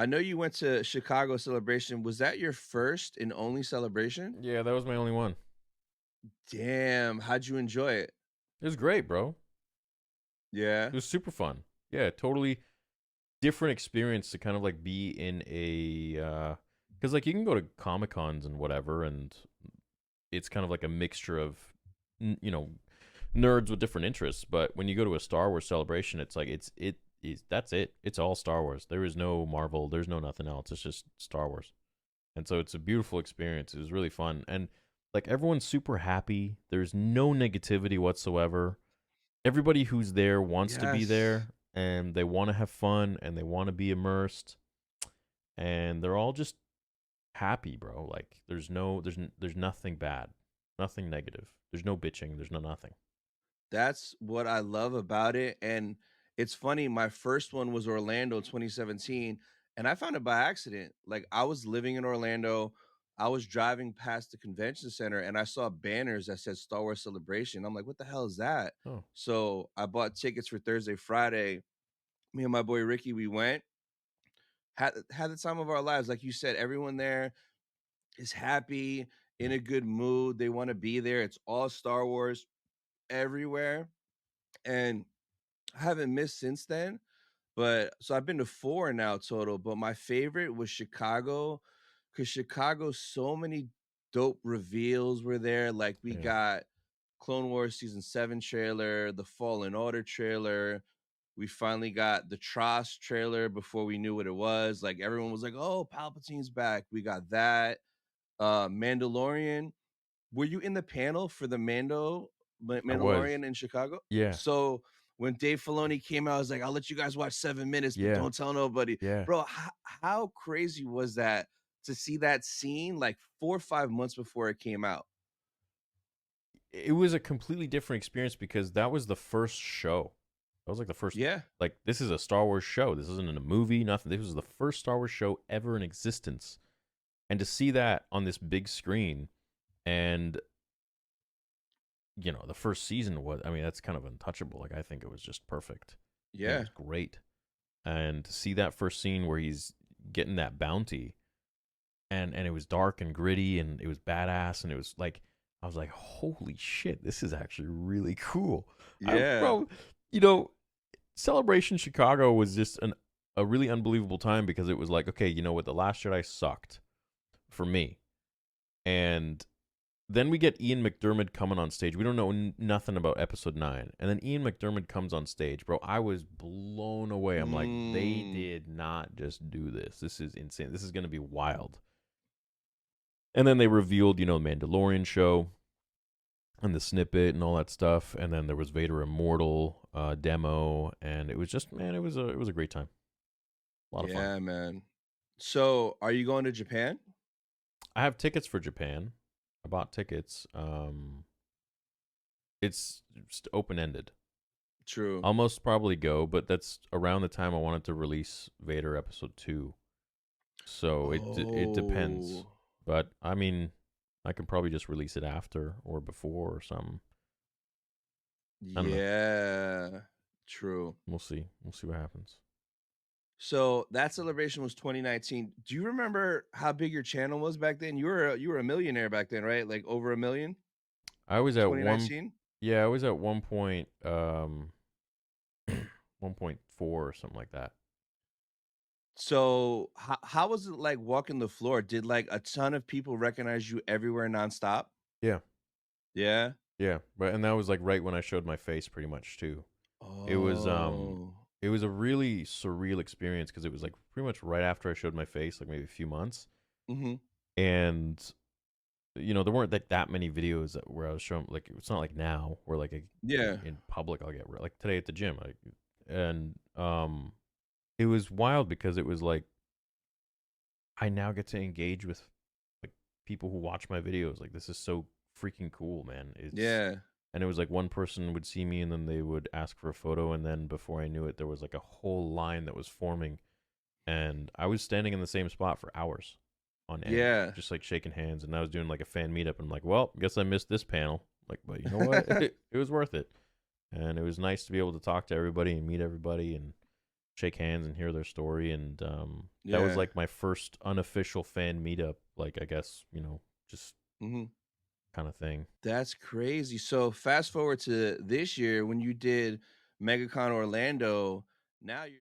I know you went to Chicago Celebration. Was that your first and only celebration? Yeah, that was my only one. Damn, how'd you enjoy it? It was great, bro. Yeah. It was super fun. Yeah, totally different experience to kind of like be in a because like you can go to Comic Cons and whatever, and it's kind of like a mixture of you know nerds with different interests. But when you go to a Star Wars celebration, it's like it is that's it. It's all Star Wars. There is no Marvel. There's no nothing else. It's just Star Wars. And so it's a beautiful experience. It was really fun, and like everyone's super happy. There's no negativity whatsoever. Everybody who's there wants to be Yes. there, and they want to have fun, and they want to be immersed, and they're all just happy, bro. Like there's nothing bad, nothing negative. There's no bitching. There's no nothing. That's what I love about it, and it's funny, my first one was Orlando 2017, and I found it by accident. Like, I was living in Orlando, I was driving past the convention center, and I saw banners that said Star Wars Celebration. I'm like, "What the hell is that?" Oh So, I bought tickets for Thursday, Friday. Me and my boy Ricky, we went, had the time of our lives. Like you said, everyone there is happy, in yeah, a good mood, they wanna be there. It's all Star Wars everywhere, and I haven't missed since then, but so I've been to 4 now total, but my favorite was Chicago, because Chicago, so many dope reveals were there. Like, we yeah. got Clone Wars Season 7 trailer, the Fallen Order trailer, we finally got the Tross trailer before we knew what it was. Like, everyone was like, "Oh, Palpatine's back." We got that. Mandalorian. Were you in the panel for the I was. Mandalorian in Chicago? Yeah, So when Dave Filoni came out, I was like, "I'll let you guys watch 7 minutes, but yeah, don't tell nobody." yeah. Bro, how crazy was that to see that scene like 4 or 5 months before it came out? It was a completely different experience because that was the first show. That was like the first. Yeah. Like this is a Star Wars show. This isn't in a movie. Nothing. This was the first Star Wars show ever in existence, and to see that on this big screen, and the first season was. I mean, that's kind of untouchable. Like I think it was just perfect. I think it Yeah. was great, and to see that first scene where he's getting that bounty, and it was dark and gritty, and it was badass, and it was like I was like, holy shit, this is actually really cool. Yeah. Bro, you know, Celebration Chicago was just a really unbelievable time because it was like, okay, you know what, The Last Jedi sucked for me, and then we get Ian McDermott coming on stage. We don't know nothing about Episode 9. And then Ian McDermott comes on stage. Bro, I was blown away. I'm like, they Mm. did not just do this. This is insane. This is going to be wild. And then they revealed, the Mandalorian show and the snippet and all that stuff. And then there was Vader Immortal demo. And it was just, man, it was a great time. A lot of fun. Yeah, man. So, are you going to Japan? I have tickets for Japan. I bought tickets. It's just open ended. True. I'll most probably go, but that's around the time I wanted to release Vader Episode 2. So it depends. Oh. But I mean, I can probably just release it after or before or something. I don't know. Yeah. True. We'll see. We'll see what happens. So that celebration was 2019. Do you remember how big your channel was back then? You were a millionaire back then, right? Like over a million? I was at one 2019? Yeah, I was at 1.4 or something like that. So how was it like walking the floor? Did like a ton of people recognize you everywhere nonstop? Yeah. Yeah. Yeah. But and that was like right when I showed my face pretty much too. It was Oh. it was a really surreal experience because it was like pretty much right after I showed my face, like maybe a few months. Hmm. And there weren't like that many videos where I was showing like it's not like now where like Yeah. in public I'll get like today at the gym and it was wild because it was like I now get to engage with like people who watch my videos. Like this is so freaking cool, man. Yeah. And it was like one person would see me and then they would ask for a photo, and then before I knew it there was like a whole line that was forming, and I was standing in the same spot for hours on end, Yeah. just like shaking hands. And I was doing like a fan meetup, and I'm like, well, guess I missed this panel. Like, but you know what? It was worth it, and it was nice to be able to talk to everybody and meet everybody, and shake hands and hear their story. And that was Yeah. like my first unofficial fan meetup, like I guess, just Mhm. kind of thing. That's crazy. So fast forward to this year when you did Megacon Orlando, now you're